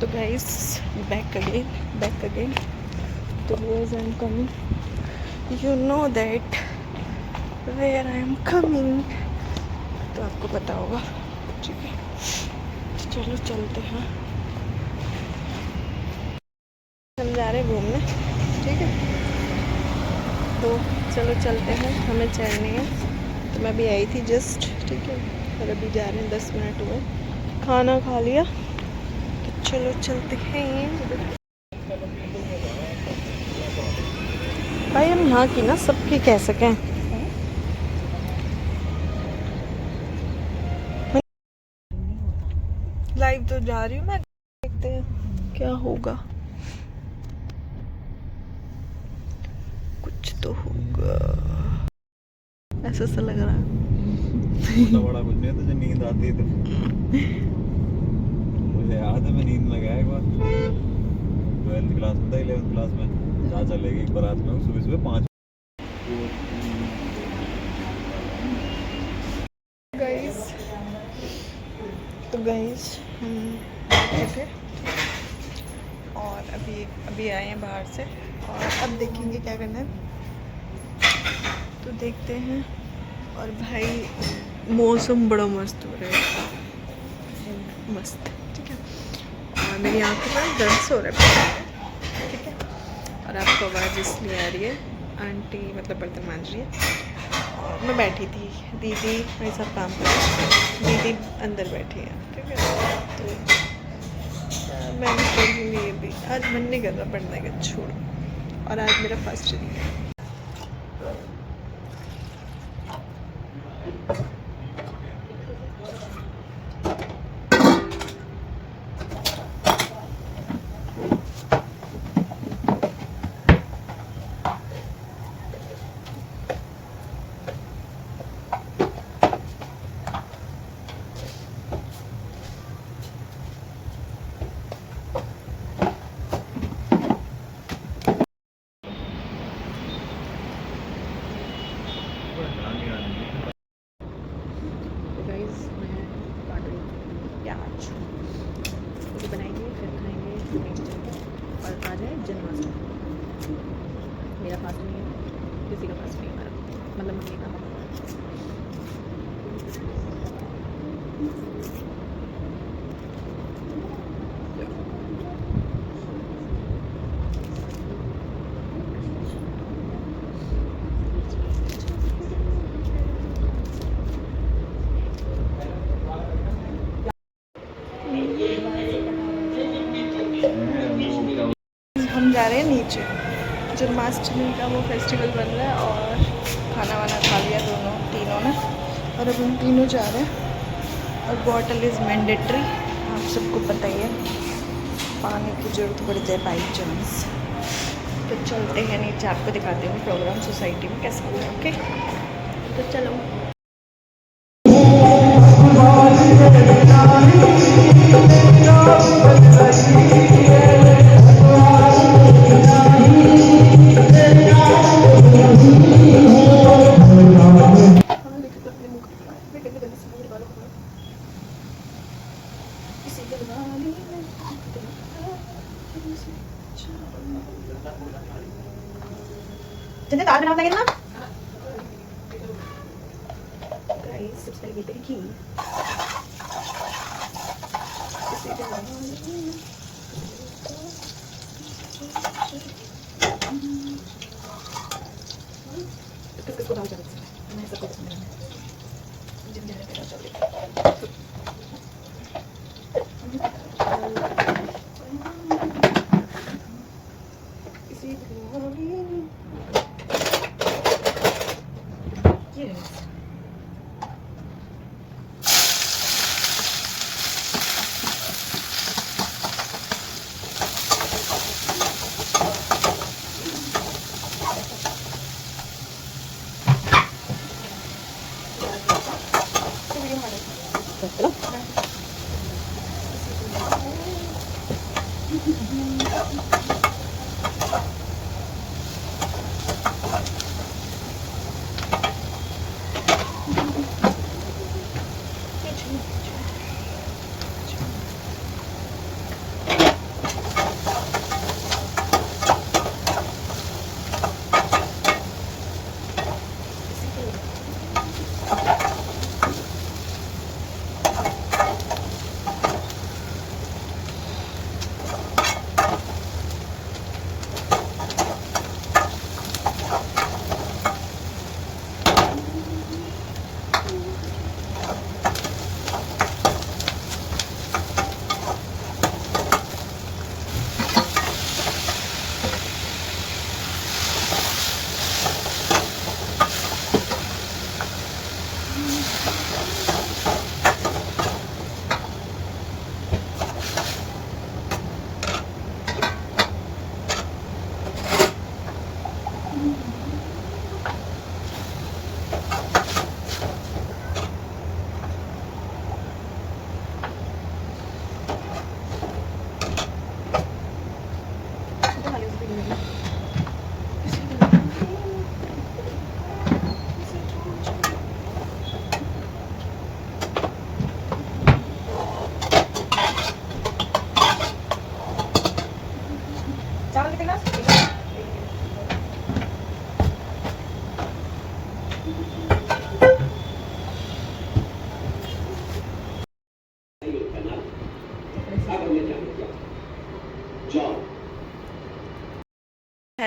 तो guys back again तो viewers I am coming, you know that where I am coming, तो आपको पता होगा। ठीक है, चलो चलते हैं, हम जा रहे हैं घूमने। ठीक है, तो चलो चलते हैं, हमें चैन नहीं है। तो मैं अभी आई थी जस्ट, ठीक है, और अभी जा रहे हैं, 10 मिनट हुए, खाना खा लिया, तो चलो चलते हैं। भाई हम यहाँ की ना सबकी कह सकें, लाइव तो जा रही हूँ मैं, देखते हैं क्या होगा, कुछ तो होगा, ऐसा सा लग रहा है। बड़ा कुछ नहीं, तुझे नींद आती है तो मुझे याद है मैं नींद में गया एक बार 12th क्लास में था, 11th क्लास में चाचा ले गए एक बारात में, सुबह सुबह 5 गाइस हम बैठे थे और अभी आए हैं बाहर से, और अब देखेंगे क्या करना है, तो देखते हैं। और भाई मौसम बड़ा मस्त हो रहा है, मस्त। ठीक है, और मेरी आंखों में दर्द से हो रहा है। ठीक है, और आपको आवाज़ इसलिए आ रही है, आंटी मतलब बर्तन मांज रही है, और मैं बैठी थी, दीदी मेरे साथ काम कर रही थी, दीदी अंदर बैठी है। ठीक है, तो मैंने पढ़ूँगी अभी, आज मन नहीं कर रहा पढ़ने का, छोड़ो। और आज मेरा फर्स्ट दिन है। प्याज मुझे बनाएंगे, फिर खाएंगे, फिर नीचे जाएंगे, और आज है जन्माष्टमी। मेरा फास्ट नहीं है, किसी का फास्ट नहीं है, हमारा मतलब मम्मी का। हम जा रहे हैं नीचे, जन्माष्टमी का वो फेस्टिवल बन रहा है, और खाना वाना खा लिया तीनों ने, और अब हम तीनों जा रहे हैं। और बॉटल इज़ मैंडेटरी, आप सबको पता ही है, पानी की ज़रूरत पड़ती है बाई चांस। तो चलते हैं नीचे, आपको दिखाते हैं प्रोग्राम सोसाइटी में कैसा हुआ है। ओके, तो चलो। चंदे दाल बनाने लगे ना गाइस, सबसे पहले लेते हैं घी, किसको दाल चावल मैं सबको पसंद है, जिम जा रहे हैं चावल।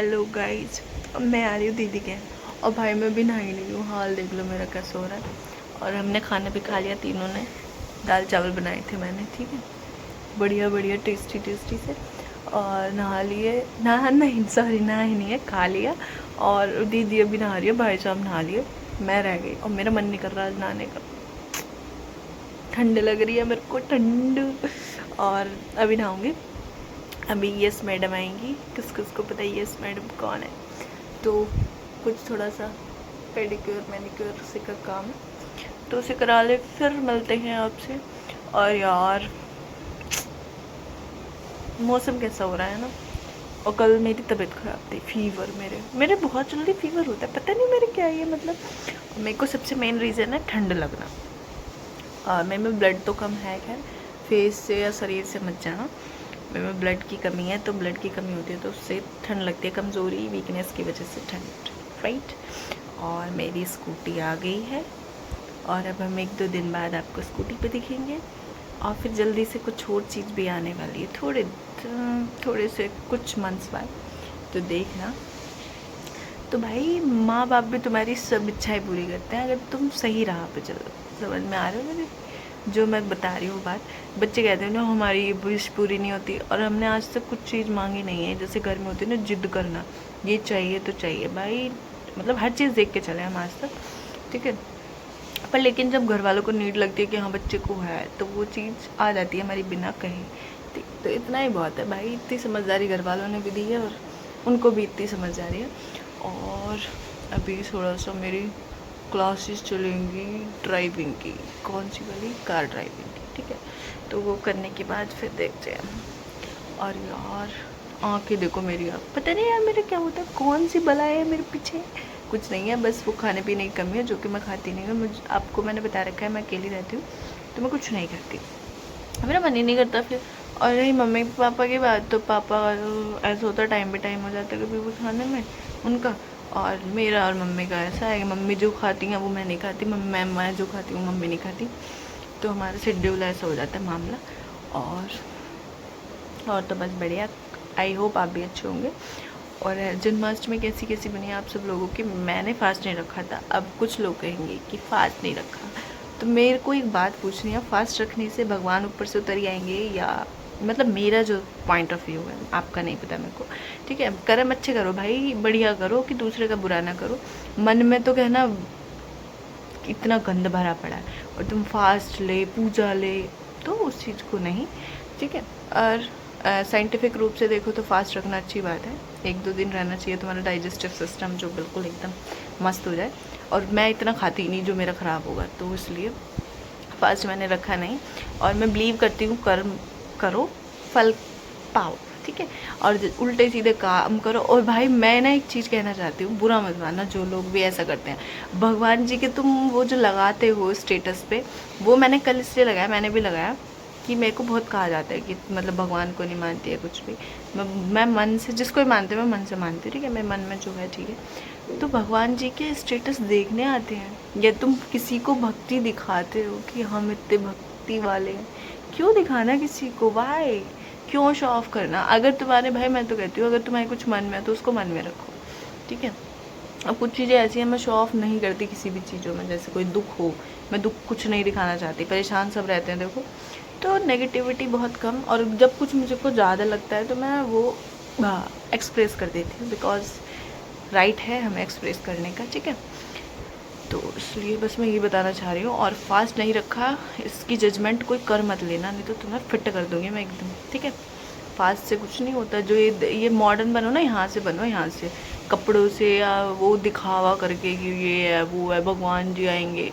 हेलो गाइज, अब मैं आ रही हूँ दीदी के। और भाई मैं भी नहाई नहीं हूँ, हाल देख लो मेरा कैसा हो रहा है। और हमने खाना भी खा लिया, तीनों ने। दाल चावल बनाए थे मैंने, ठीक है, बढ़िया बढ़िया टेस्टी टेस्टी से। और नहा लिए, नहा नहीं सॉरी नहा ही नहीं है, खा लिया। और दीदी अभी नहा रही है, भाई साहब नहा लिए, मैं रह गई। और मेरा मन नहीं कर रहा आज नहाने का, ठंड लग रही है मेरे को, ठंड। और अभी नहाऊंगी। अभी यस मैडम आएंगी, किस किस को पता है यस मैडम कौन है। तो कुछ थोड़ा सा पेडिक्योर मैनिक्योर से का काम है, तो उसे करा ले, फिर मिलते हैं आपसे। और यार मौसम कैसा हो रहा है ना। और कल मेरी तबीयत ख़राब थी, फीवर, मेरे बहुत जल्दी फीवर होता है, पता नहीं मेरे क्या है ये, मतलब मेरे को सबसे मेन रीज़न है ठंड लगना। मेरे में ब्लड तो कम है, खैर फेस से या शरीर से मत जाना, मेरे में ब्लड की कमी है। तो ब्लड की कमी होती है तो उससे ठंड लगती है, कमज़ोरी वीकनेस की वजह से ठंड, राइट। और मेरी स्कूटी आ गई है, और अब हम 1-2 दिन बाद आपको स्कूटी पे दिखेंगे। और फिर जल्दी से कुछ और चीज़ भी आने वाली है, थोड़े से कुछ मंथ्स बाद, तो देखना। तो भाई माँ बाप भी तुम्हारी सब इच्छाएं पूरी करते हैं अगर तुम सही राह पे चलो। समझ में आ रहा है मेरे जो मैं बता रही हूँ बात। बच्चे कहते हैं ना हमारी ये विश पूरी नहीं होती, और हमने आज तक कुछ चीज़ मांगी नहीं है। जैसे घर में होती है ना जिद करना, ये चाहिए तो चाहिए भाई, मतलब हर चीज़ देख के चले हम आज तक, ठीक है। पर लेकिन जब घर वालों को नीड लगती है कि हाँ बच्चे को है, तो वो चीज़ आ जाती है हमारी बिना कहे। तो इतना ही बहुत है भाई, इतनी समझदारी घर वालों ने भी दी है, और उनको भी इतनी समझदारी है। और अभी थोड़ा सा मेरी क्लासेस चलेंगी ड्राइविंग की, कौन सी वाली, कार ड्राइविंग की, ठीक है। तो वो करने के बाद फिर देखते हैं। और यार आँखें देखो मेरी, आप पता नहीं यार मेरे क्या होता है, कौन सी बलाएं है मेरे पीछे। कुछ नहीं है, बस वो खाने पीने की कमी है जो कि मैं खाती नहीं हूँ। मुझे आपको मैंने बता रखा है मैं अकेली रहती हूँ, तो मैं कुछ नहीं करती, मेरा मन ही नहीं करता फिर। और रही मम्मी पापा की बात, तो पापा ऐसा होता है टाइम पे टाइम हो जाता है कभी भी खाने में उनका। और मेरा और मम्मी का ऐसा है कि मम्मी जो खाती हैं वो मैं नहीं खाती, मैं जो खाती हूँ मम्मी नहीं खाती। तो हमारा शेड्यूल ऐसा हो जाता है मामला। और तो बस बढ़िया, आई होप आप भी अच्छे होंगे। और जन्माष्टमी कैसी कैसी बनी आप सब लोगों की। मैंने फास्ट नहीं रखा था, अब कुछ लोग कहेंगे कि फास्ट नहीं रखा, तो मेरे को एक बात पूछनी है, फास्ट रखने से भगवान ऊपर से उतर आएंगे, या मतलब मेरा जो पॉइंट ऑफ व्यू है, आपका नहीं पता मेरे को, ठीक है। कर्म अच्छे करो भाई, बढ़िया करो, कि दूसरे का बुरा ना करो। मन में तो कहना इतना गंद भरा पड़ा है, और तुम फास्ट ले पूजा ले, तो उस चीज़ को नहीं, ठीक है। और साइंटिफिक रूप से देखो तो फास्ट रखना अच्छी बात है, 1-2 दिन रहना चाहिए तुम्हारा डाइजेस्टिव सिस्टम जो बिल्कुल एकदम मस्त हो जाए। और मैं इतना खाती नहीं जो मेरा ख़राब होगा, तो इसलिए फास्ट मैंने रखा नहीं। और मैं बिलीव करती हूँ कर्म करो फल पाओ, ठीक है। और उल्टे सीधे काम करो। और भाई मैं ना एक चीज़ कहना चाहती हूँ, बुरा मत मानना जो लोग भी ऐसा करते हैं। भगवान जी के तुम वो जो लगाते हो स्टेटस पे, वो मैंने कल इसलिए लगाया, मैंने भी लगाया कि मेरे को बहुत कहा जाता है कि मतलब भगवान को नहीं मानती है कुछ भी। मैं मन से, जिसको भी मानते हैं मैं मन से मानती हूँ, ठीक है, मेरे मन में जो है, ठीक है। तो भगवान जी के स्टेटस देखने आते हैं, या तुम किसी को भक्ति दिखाते हो कि हम इतने भक्ति वाले हैं, क्यों दिखाना किसी को, वाई, क्यों शो ऑफ करना। अगर तुम्हारे, भाई मैं तो कहती हूँ अगर तुम्हारे कुछ मन में है तो उसको मन में रखो, ठीक है। अब कुछ चीज़ें ऐसी हैं, मैं शो ऑफ नहीं करती किसी भी चीज़ों में। जैसे कोई दुख हो, मैं दुख कुछ नहीं दिखाना चाहती, परेशान सब रहते हैं देखो, तो नेगेटिविटी बहुत कम। और जब कुछ मुझे को ज़्यादा लगता है तो मैं वो एक्सप्रेस कर देती हूँ, बिकॉज राइट है हमें एक्सप्रेस करने का, ठीक है। तो इसलिए बस मैं ये बताना चाह रही हूँ। और फास्ट नहीं रखा, इसकी जजमेंट कोई कर मत लेना, नहीं तो तुम्हें फिट कर दूँगी मैं एकदम, ठीक है। फास्ट से कुछ नहीं होता, जो ये मॉडर्न बनो ना, यहाँ से बनो, यहाँ से कपड़ों से, या वो दिखावा करके कि ये है वो है, भगवान जी आएंगे।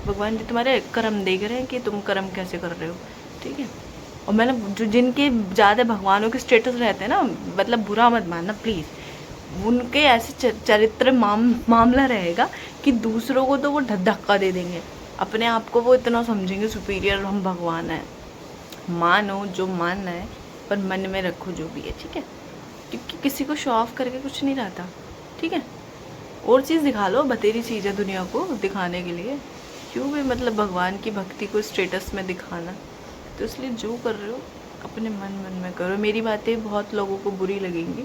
भगवान जी तुम्हारे कर्म देख रहे हैं कि तुम कर्म कैसे कर रहे हो, ठीक है। और मैंने जो जिनके ज़्यादा भगवानों के स्टेटस रहते हैं ना, मतलब बुरा मत मानना प्लीज़, उनके ऐसे चरित्र मामला रहेगा कि दूसरों को तो वो धक्का दे देंगे, अपने आप को वो इतना समझेंगे सुपीरियर, हम भगवान हैं। मानो जो मानना है, पर मन में रखो जो भी है, ठीक है। क्योंकि किसी को शो ऑफ करके कुछ नहीं रहता, ठीक है। और चीज़ दिखा लो, बतेरी चीज़ है दुनिया को दिखाने के लिए, क्यों भी मतलब भगवान की भक्ति को स्टेटस में दिखाना। तो इसलिए जो कर रहे हो अपने मन में करो। मेरी बातें बहुत लोगों को बुरी लगेंगी,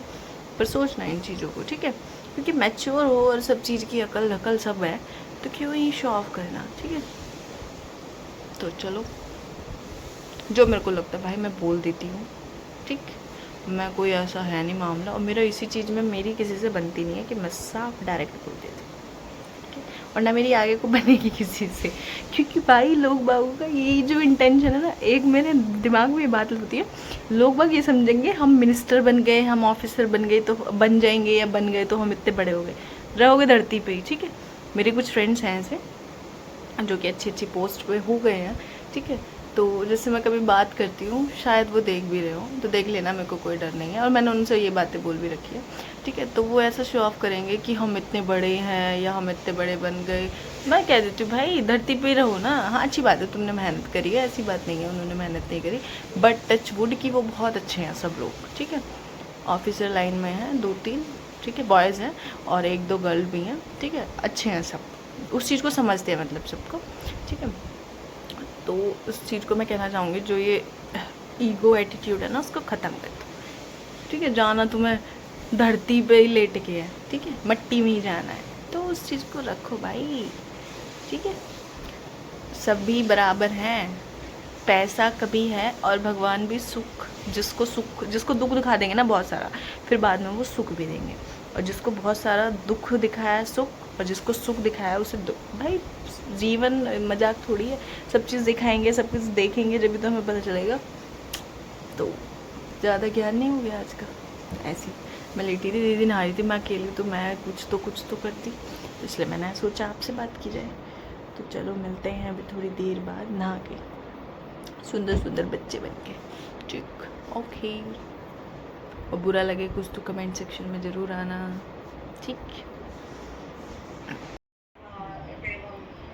पर सोचना इन चीज़ों को, ठीक है, क्योंकि मैच्योर हो और सब चीज़ की अकल सब है, तो क्यों ही शो ऑफ करना, ठीक है। तो चलो, जो मेरे को लगता है भाई मैं बोल देती हूँ, ठीक। मैं कोई ऐसा है नहीं मामला, और मेरा इसी चीज़ में मेरी किसी से बनती नहीं है कि मैं साफ डायरेक्ट बोल देती हूँ, ठीक है। और ना मेरी आगे को बनेगी किसी से, क्योंकि भाई लोग बागों का यही जो इंटेंशन है ना, एक मेरे दिमाग में ये बात होती है, लोग बाग ये समझेंगे हम मिनिस्टर बन गए, हम ऑफिसर बन गए तो बन जाएंगे, या बन गए तो हम इतने बड़े हो गए, रहोगे धरती पे ही, ठीक है। मेरे कुछ फ्रेंड्स हैं ऐसे जो कि अच्छी अच्छी पोस्ट पे हो गए हैं, ठीक है। तो जैसे मैं कभी बात करती हूँ, शायद वो देख भी रहे हो, तो देख लेना, मेरे को कोई डर नहीं है, और मैंने उनसे ये बातें बोल भी रखी है, ठीक है। तो वो ऐसा शो ऑफ करेंगे कि हम इतने बड़े हैं या हम इतने बड़े बन गए। मैं कह देती हूँ भाई धरती पे ही रहो ना। हाँ अच्छी बात है, तुमने मेहनत करी है, ऐसी बात नहीं है उन्होंने मेहनत नहीं करी, बट टच वुड की वो बहुत अच्छे हैं सब लोग, ठीक है। ऑफिसर लाइन में हैं 2-3, ठीक है, बॉयज़ हैं, और 1-2 गर्ल भी हैं, ठीक है, अच्छे हैं सब, उस चीज़ को समझते हैं मतलब सबको, ठीक है। तो उस चीज़ को मैं कहना चाहूँगी, जो ये ईगो एटीट्यूड है ना, उसको ख़त्म कर दो, ठीक है। जाना तुम्हें धरती पे ही लेट के है, ठीक है, मट्टी में ही जाना है, तो उस चीज़ को रखो भाई, ठीक है। सभी बराबर हैं, पैसा कभी है, और भगवान भी जिसको दुख दिखा देंगे ना बहुत सारा, फिर बाद में वो सुख भी देंगे, और जिसको बहुत सारा दुख दिखाया है सुख, और जिसको सुख दिखाया है उसे दुख। भाई जीवन मजाक थोड़ी है, सब चीज़ दिखाएंगे, सब कुछ देखेंगे, जब भी तो हमें पता चलेगा। तो ज़्यादा ज्ञान नहीं हो गया आज का। ऐसी मैं लेटी थी, दीदी नहा रही थी, मैं अकेली, तो मैं कुछ तो करती, तो इसलिए मैंने सोचा आपसे बात की जाए। तो चलो मिलते हैं अभी थोड़ी देर बाद नहा के, सुंदर सुंदर बच्चे बन के, ठीक, ओके। और बुरा लगे कुछ तो कमेंट सेक्शन में ज़रूर आना, ठीक।